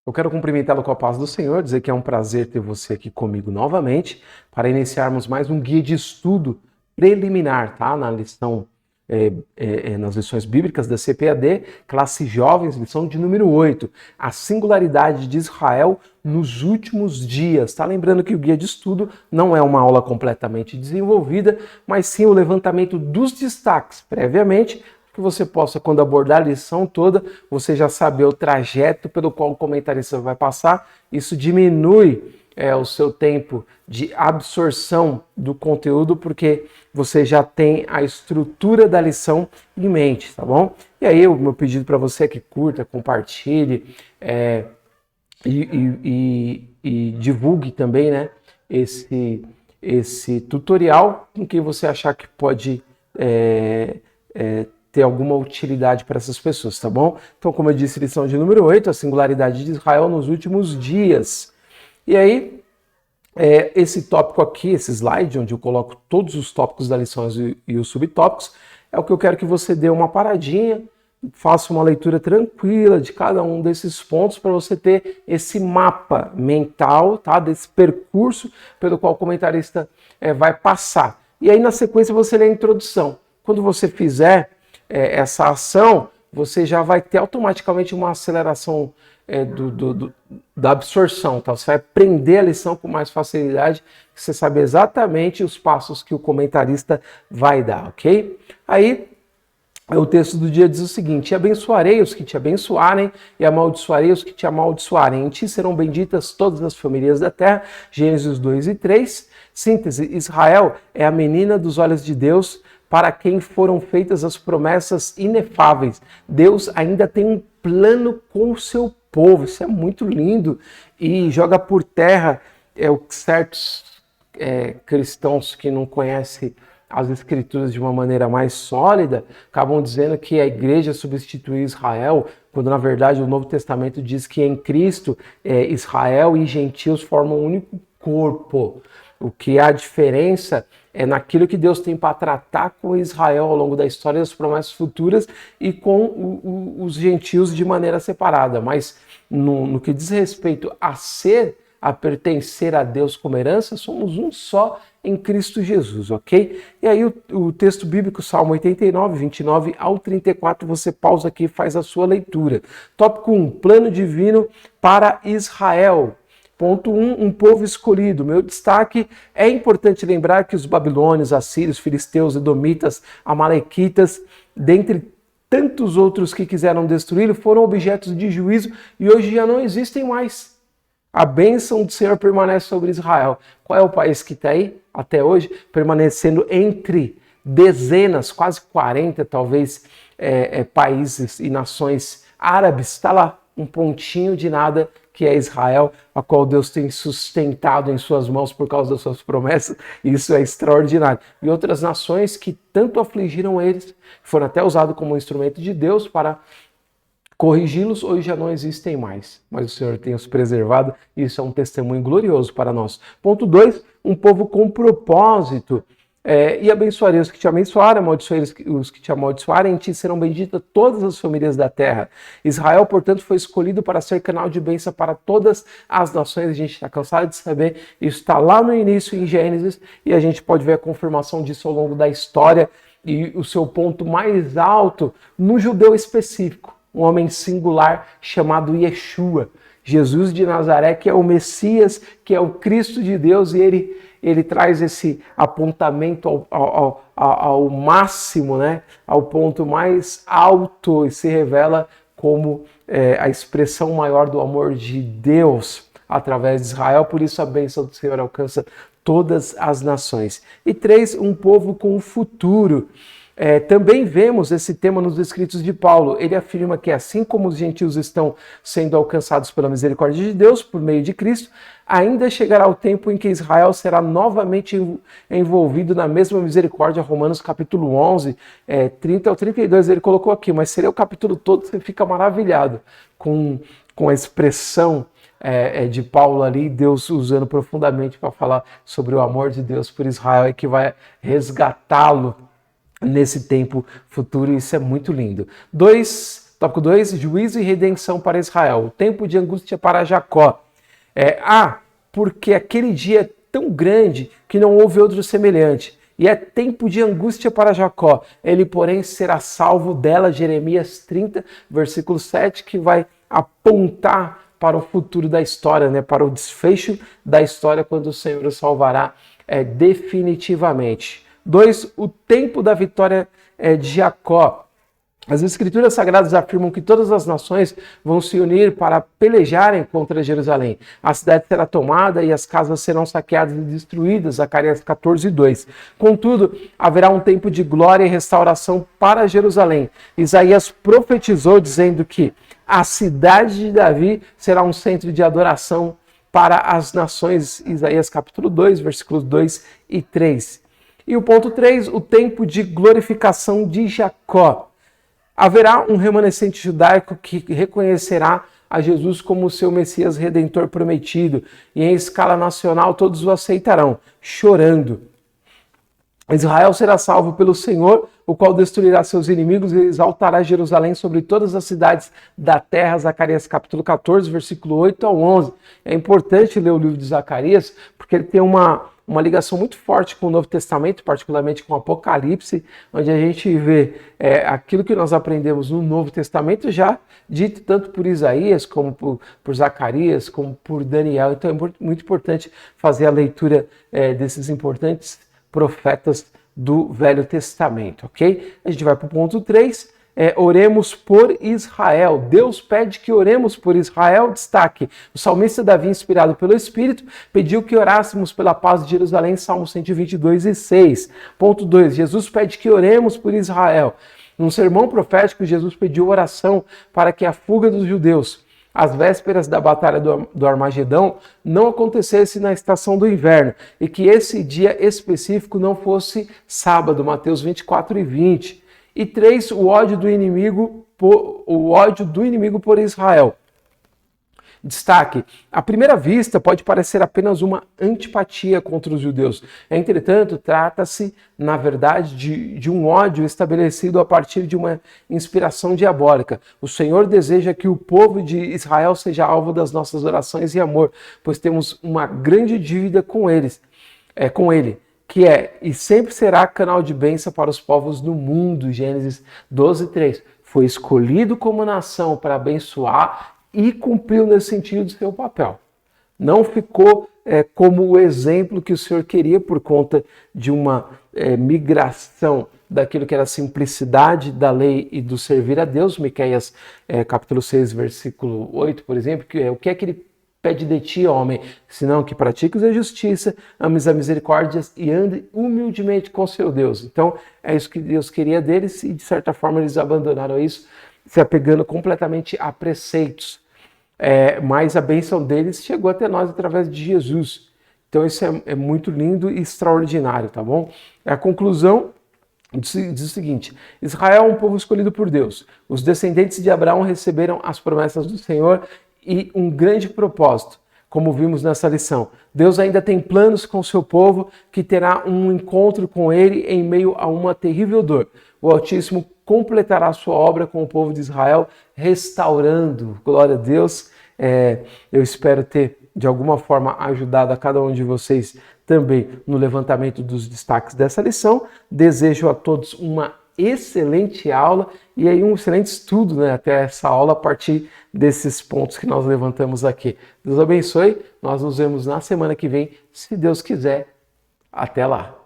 Eu quero cumprimentá-lo com a paz do Senhor, dizer que é um prazer ter você aqui comigo novamente para iniciarmos mais um guia de estudo preliminar, tá? Nas lições bíblicas da CPAD, classe jovens, lição de número 8, a singularidade de Israel nos últimos dias. Tá lembrando que o guia de estudo não é uma aula completamente desenvolvida, mas sim o levantamento dos destaques previamente, que você possa, quando abordar a lição toda, você já saber o trajeto pelo qual o comentarista vai passar. Isso diminui o seu tempo de absorção do conteúdo, porque você já tem a estrutura da lição em mente, tá bom? E aí, o meu pedido para você é que curta, compartilhe e divulgue também, né, esse tutorial com quem você achar que pode ter alguma utilidade para essas pessoas, tá bom? Então, como eu disse, lição de número 8, a singularidade de Israel nos últimos dias. E aí, esse tópico aqui, esse slide, onde eu coloco todos os tópicos da lição e os subtópicos, é o que eu quero que você dê uma paradinha, faça uma leitura tranquila de cada um desses pontos para você ter esse mapa mental, tá? Desse percurso pelo qual o comentarista vai passar. E aí, na sequência, você lê a introdução. Quando você fizer essa ação, você já vai ter automaticamente uma aceleração da absorção, tá? Você vai aprender a lição com mais facilidade, você sabe exatamente os passos que o comentarista vai dar, ok? Aí, o texto do dia diz o seguinte: e abençoarei os que te abençoarem, e amaldiçoarei os que te amaldiçoarem. Em ti serão benditas todas as famílias da terra. Gênesis 2 e 3. Síntese: Israel é a menina dos olhos de Deus, para quem foram feitas as promessas inefáveis. Deus ainda tem um plano com o seu povo. Isso é muito lindo e joga por terra certos cristãos que não conhecem as escrituras de uma maneira mais sólida, acabam dizendo que a igreja substituiu Israel, quando na verdade o Novo Testamento diz que em Cristo Israel e gentios formam um único corpo. O que há diferença é naquilo que Deus tem para tratar com Israel ao longo da história das promessas futuras e com os gentios de maneira separada. Mas no que diz respeito a pertencer a Deus como herança, somos um só em Cristo Jesus, ok? E aí o texto bíblico, Salmo 89, 29 ao 34, você pausa aqui e faz a sua leitura. Tópico 1, plano divino para Israel. Ponto 1, um povo escolhido. Meu destaque: é importante lembrar que os babilônios, assírios, filisteus, edomitas, amalequitas, dentre tantos outros que quiseram destruí-lo, foram objetos de juízo e hoje já não existem mais. A bênção do Senhor permanece sobre Israel. Qual é o país que está aí até hoje? Permanecendo entre dezenas, quase 40 talvez, países e nações árabes. Está lá, um pontinho de nada, que é Israel, a qual Deus tem sustentado em suas mãos por causa das suas promessas. Isso é extraordinário. E outras nações que tanto afligiram eles, foram até usados como instrumento de Deus para corrigi-los, hoje já não existem mais. Mas o Senhor tem os preservado e isso é um testemunho glorioso para nós. Ponto 2, um povo com propósito. E abençoarei os que te abençoarem, amaldiçoarei os que te amaldiçoarem, em ti serão benditas todas as famílias da terra. Israel, portanto, foi escolhido para ser canal de bênção para todas as nações. A gente está cansado de saber, isso está lá no início em Gênesis, e a gente pode ver a confirmação disso ao longo da história, e o seu ponto mais alto no judeu específico, um homem singular chamado Yeshua, Jesus de Nazaré, que é o Messias, que é o Cristo de Deus, e ele traz esse apontamento ao máximo, né? Ao ponto mais alto, e se revela como a expressão maior do amor de Deus através de Israel. Por isso a bênção do Senhor alcança todas as nações. E 3, um povo com o futuro. Também vemos esse tema nos escritos de Paulo. Ele afirma que assim como os gentios estão sendo alcançados pela misericórdia de Deus por meio de Cristo, ainda chegará o tempo em que Israel será novamente envolvido na mesma misericórdia. Romanos capítulo 11, 30 ao 32, ele colocou aqui, mas seria o capítulo todo, você fica maravilhado com a expressão de Paulo ali, Deus usando profundamente para falar sobre o amor de Deus por Israel e que vai resgatá-lo nesse tempo futuro, e isso é muito lindo. 2, Tópico 2, juízo e redenção para Israel. O tempo de angústia para Jacó. Porque aquele dia é tão grande que não houve outro semelhante. E é tempo de angústia para Jacó. Ele, porém, será salvo dela. Jeremias 30, versículo 7, que vai apontar para o futuro da história, né? Para o desfecho da história, quando o Senhor o salvará definitivamente. 2, o tempo da vitória de Jacó. As Escrituras Sagradas afirmam que todas as nações vão se unir para pelejarem contra Jerusalém. A cidade será tomada e as casas serão saqueadas e destruídas, Zacarias 14, 2. Contudo, haverá um tempo de glória e restauração para Jerusalém. Isaías profetizou dizendo que a cidade de Davi será um centro de adoração para as nações. Isaías capítulo 2, versículos 2 e 3. E o ponto 3, o tempo de glorificação de Jacó. Haverá um remanescente judaico que reconhecerá a Jesus como seu Messias Redentor prometido, e em escala nacional todos o aceitarão, chorando. Israel será salvo pelo Senhor, o qual destruirá seus inimigos e exaltará Jerusalém sobre todas as cidades da terra. Zacarias capítulo 14, versículo 8 ao 11. É importante ler o livro de Zacarias, porque ele tem uma ligação muito forte com o Novo Testamento, particularmente com o Apocalipse, onde a gente vê aquilo que nós aprendemos no Novo Testamento já dito tanto por Isaías, como por Zacarias, como por Daniel. Então é muito importante fazer a leitura desses importantes profetas do Velho Testamento, ok? A gente vai para o ponto 3. Oremos por Israel. Deus pede que oremos por Israel. Destaque: o salmista Davi, inspirado pelo Espírito, pediu que orássemos pela paz de Jerusalém, Salmo 122 e 6. Ponto 2. Jesus pede que oremos por Israel. Num sermão profético, Jesus pediu oração para que a fuga dos judeus às vésperas da batalha do Armagedão não acontecesse na estação do inverno e que esse dia específico não fosse sábado, Mateus 24 e 20. E 3, o ódio do inimigo por Israel. Destaque: à primeira vista pode parecer apenas uma antipatia contra os judeus. Entretanto, trata-se, na verdade, de um ódio estabelecido a partir de uma inspiração diabólica. O Senhor deseja que o povo de Israel seja alvo das nossas orações e amor, pois temos uma grande dívida com ele, que e sempre será canal de bênção para os povos do mundo. Gênesis 12, 3. Foi escolhido como nação para abençoar e cumpriu nesse sentido seu papel. Não ficou como o exemplo que o Senhor queria por conta de uma migração daquilo que era a simplicidade da lei e do servir a Deus. Miqueias capítulo 6, versículo 8, por exemplo, o que é que ele pede de ti, homem, senão que pratiques a justiça, ames a misericórdia e ande humildemente com seu Deus. Então, é isso que Deus queria deles e, de certa forma, eles abandonaram isso, se apegando completamente a preceitos. Mas a bênção deles chegou até nós através de Jesus. Então, isso é muito lindo e extraordinário, tá bom? A conclusão diz o seguinte: Israel é um povo escolhido por Deus. Os descendentes de Abraão receberam as promessas do Senhor e um grande propósito, como vimos nessa lição. Deus ainda tem planos com o seu povo, que terá um encontro com ele em meio a uma terrível dor. O Altíssimo completará sua obra com o povo de Israel, restaurando. Glória a Deus. Eu espero ter, de alguma forma, ajudado a cada um de vocês também no levantamento dos destaques dessa lição. Desejo a todos uma excelente aula e aí um excelente estudo, né, até essa aula a partir desses pontos que nós levantamos aqui. Deus abençoe, nós nos vemos na semana que vem, se Deus quiser. Até lá!